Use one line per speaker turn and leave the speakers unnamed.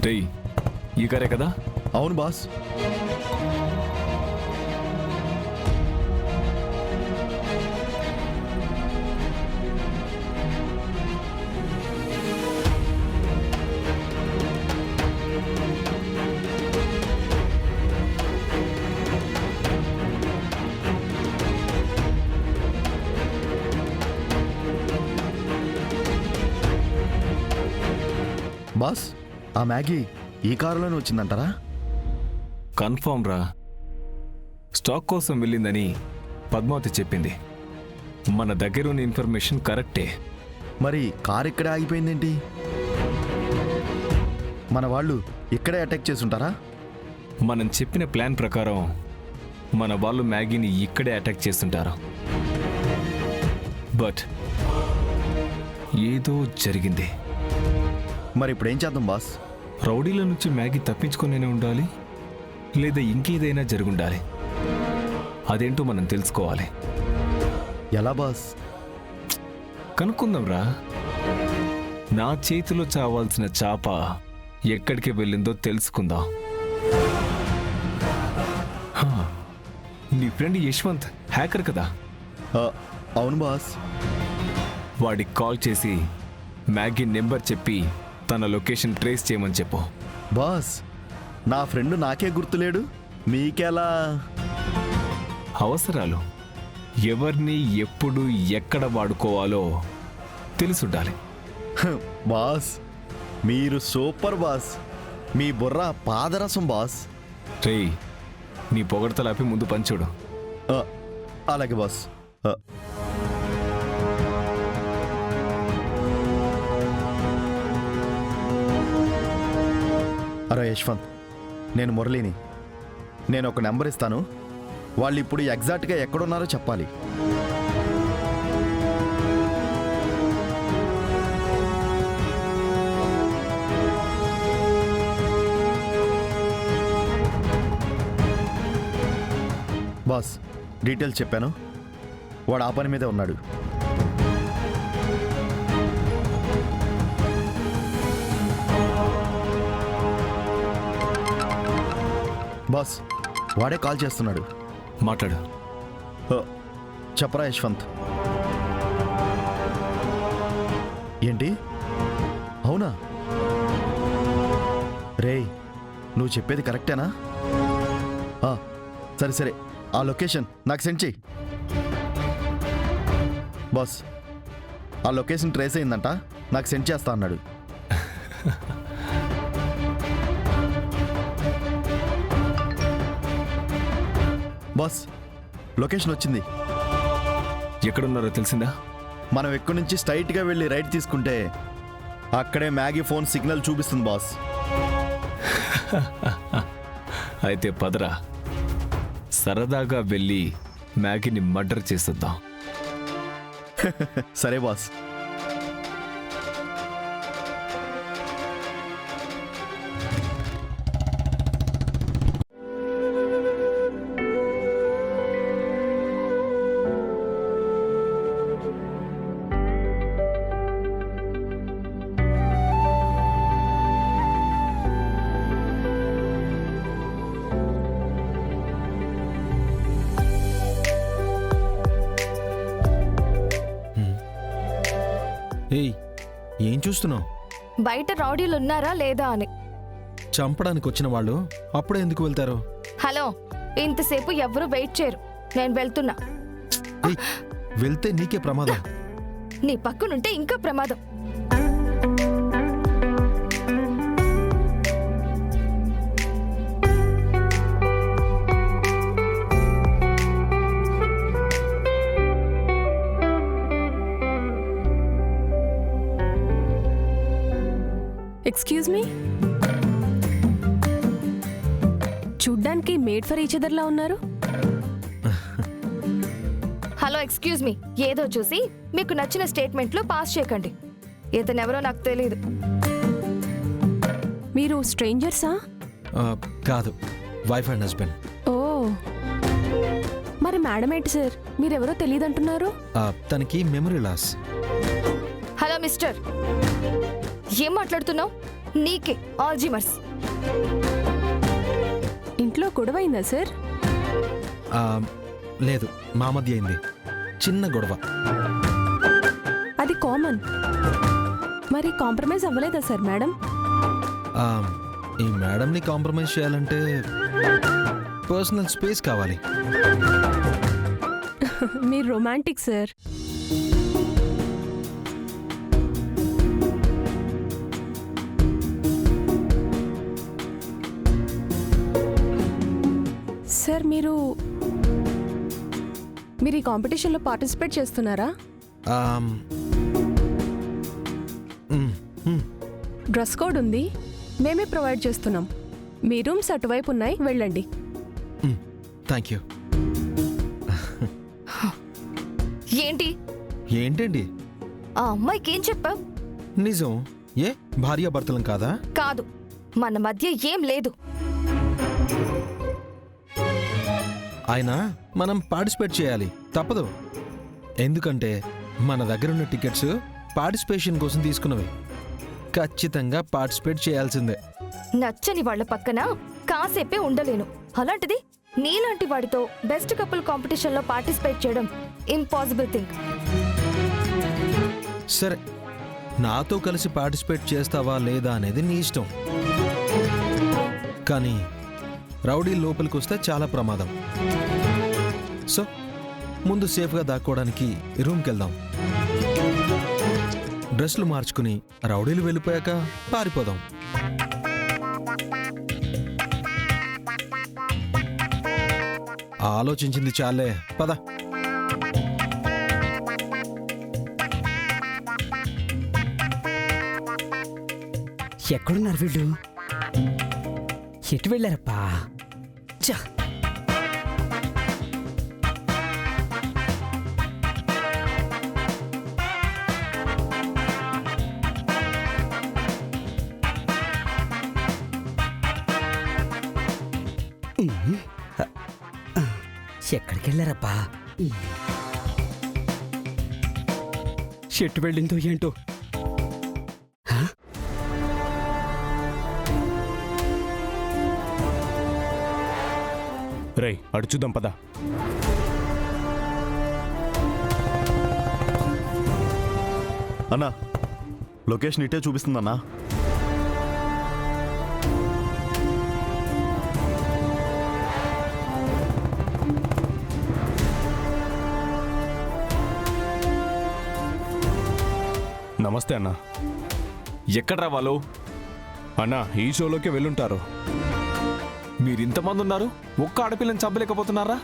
రేయ్, ఈ కారే కదా?
అవును బాస్. బాస్, ఆ మ్యాగీ ఈ కారులోనే వచ్చిందంటారా?
కన్ఫర్మ్ రా. స్టాక్ కోసం వెళ్ళిందని పద్మావతి చెప్పింది. మన దగ్గర ఉన్న ఇన్ఫర్మేషన్ కరెక్టే.
మరి కారు ఇక్కడే ఆగిపోయిందేంటి? మన వాళ్ళు ఇక్కడే అటాక్ చేసుంటారా?
మనం చెప్పిన ప్లాన్ ప్రకారం మన వాళ్ళు మ్యాగీని ఇక్కడే అటాక్ చేస్తుంటారు. బట్ ఏదో జరిగింది.
మరి ఇప్పుడు ఏం చేద్దాం బాస్?
రౌడీల నుంచి మ్యాగీ తప్పించుకునే ఉండాలి, లేదా ఇంకేదైనా జరుగుండాలి. అదేంటో మనం తెలుసుకోవాలి.
ఎలా బాస్?
కనుక్కుందాం రా. నా చేతిలో చావాల్సిన చాప ఎక్కడికి వెళ్ళిందో తెలుసుకుందాం. హా, నీ ఫ్రెండ్ యశ్వంత్ హ్యాకర్ కదా?
అవును బాస్.
వాడికి కాల్ చేసి మ్యాగీ నెంబర్ చెప్పి తన లొకేషన్ ట్రేస్ చేయమని చెప్పు.
బాస్, నా ఫ్రెండ్ నాకే గుర్తులేడు, మీకెలా?
అవసరాలు ఎవరిని ఎప్పుడు ఎక్కడ వాడుకోవాలో తెలుసుండాలి.
బాస్, మీరు సూపర్ బాస్. మీ బుర్ర పాదరసం బాస్.
రేయ్, నీ పొగడతలాపి ముందు పంచుడు.
అలాగే బాస్. అరే యశ్వంత్, నేను మురళిని. నేను ఒక నెంబర్ ఇస్తాను, వాళ్ళు ఇప్పుడు ఎగ్జాక్ట్గా ఎక్కడున్నారో చెప్పాలి. బాస్, డీటెయిల్స్ చెప్పాను. వాడు ఆ పని మీదే ఉన్నాడు. బాస్, వాడే కాల్ చేస్తున్నాడు.
మాట్లాడు.
చెప్పరా యశ్వంత్. ఏంటి? అవునా? రేయ్, నువ్వు చెప్పేది కరెక్టేనా? సరే సరే, ఆ లొకేషన్ నాకు సెండ్ చెయ్యి. బాస్, ఆ లొకేషన్ ట్రేస్ అయిందంట, నాకు సెండ్ చేస్తా అన్నాడు. బాస్, లొకేషన్ వచ్చింది.
ఎక్కడున్నారో తెలిసిందా?
మనం ఎక్కడి నుంచి స్ట్రైట్గా వెళ్ళి రైట్ తీసుకుంటే అక్కడే మ్యాగీ ఫోన్ సిగ్నల్ చూపిస్తుంది బాస్.
అయితే పదరా, సరదాగా వెళ్ళి మ్యాగీని మర్డర్ చేసేద్దాం.
సరే బాస్.
ఏయ్, ఏం చూస్తున్నావు?
బయట రౌడీలు ఉన్నారా లేదా అని.
చంపడానికి వచ్చిన వాళ్ళు అప్పుడే ఎందుకు వెళ్తారు?
హలో, ఇంతసేపు ఎవరు వెయిట్ చేయరు, నేను వెళ్తున్నా.
ఏయ్, వెళ్తే నీకే ప్రమాదం.
నీ పక్కనుంటే ఇంకా ప్రమాదం.
ఎక్స్క్యూజ్ మీ, చూడ్డానికి మేడ్ ఫర్ ఈచ్ అదర్లా ఉన్నారు.
హలో, ఎక్స్క్యూజ్ మీ, ఏదో చూసి మీకు నచ్చిన స్టేట్మెంట్లు పాస్ చేయకండి. ఇతనెవరో నాకు తెలియదు.
మీరు స్ట్రేంజర్సా?
కాదు, వైఫ్ అండ్ హస్బెండ్.
ఓ, మరి మేడం ఏంటి సార్, మీరెవరో తెలియదంటున్నారు?
తనకి మెమరీ లాస్.
హలో మిస్టర్, ఏం మాట్లాడుతున్నావు? నీకే ఆల్జీమర్స్.
ఇంట్లో గొడవైందా సార్?
ఆ, లేదు, మా మధ్య అయింది చిన్న గొడవ.
అది కామన్. మరి కాంప్రమైజ్ అవ్వలేదా సార్ మేడం?
ఆ, ఈ మేడంని కాంప్రమైజ్ చేయాలంటే పర్సనల్ స్పేస్ కావాలి.
మీరు రొమాంటిక్ సార్. సార్ మీరు ఈ కాంపిటీషన్లో పార్టిసిపేట్ చేస్తున్నారా?
ఆమ్, మ్, మ్.
డ్రెస్ కోడ్ ఉంది, మేమే ప్రొవైడ్ చేస్తున్నాం. మీ రూమ్స్ అటువైపు ఉన్నాయి, వెళ్ళండి.
Thank you.
ఏంటి
ఏంటండి?
ఆ అమ్మాయికి ఏం చెప్పావు?
నిజం. ఏ భార్యాభర్తలం కాదా?
కాదు, మన మధ్య ఏం లేదు.
ఆయన మనం పార్టిసిపేట్ చేయాలి, తప్పదు. ఎందుకంటే మన దగ్గర ఉన్న టికెట్స్ పార్టిసిపేషన్ కోసం తీసుకున్నవి. ఖచ్చితంగా పార్టిసిపేట్ చేయాల్సిందే.
నచ్చని వాళ్ళ పక్కన కాసేపే ఉండలేను. అలాంటిది నీలాంటి వాడితో బెస్ట్ కపుల్ కాంపిటీషన్లో పార్టిసిపేట్ చేయడం ఇంపాసిబుల్ థింగ్.
సరే, నాతో కలిసి పార్టిసిపేట్ చేస్తావా లేదా అనేది నీ ఇష్టం. కానీ రౌడీ లోపలికి వస్తే చాలా ప్రమాదం. సో ముందు సేఫ్గా దాక్కోవడానికి రూమ్కి వెళ్దాం. డ్రెస్లు మార్చుకుని రౌడీలు వెళ్ళిపోయాక పారిపోదాం. ఆలోచించింది చాలే, పద.
ఎక్కడున్నారు వీళ్ళు? ఎటు వెళ్ళారప్పా? చా, ఎక్కడికి వెళ్ళారప్పా? ఎటు వెళ్ళిందో ఏంటో.
రేయ్, అటు చూద్దాం పద.
అన్నా, లొకేషన్ ఇటే చూపిస్తుందన్నా.
నమస్తే అన్న.
ఎక్కడ్రా వాళ్ళు?
అన్న, ఈ షోలోకి వెళ్ళుంటారు.
మీరింతమంది ఉన్నారు, ఒక్క ఆడపిల్లని చంపలేకపోతున్నారా?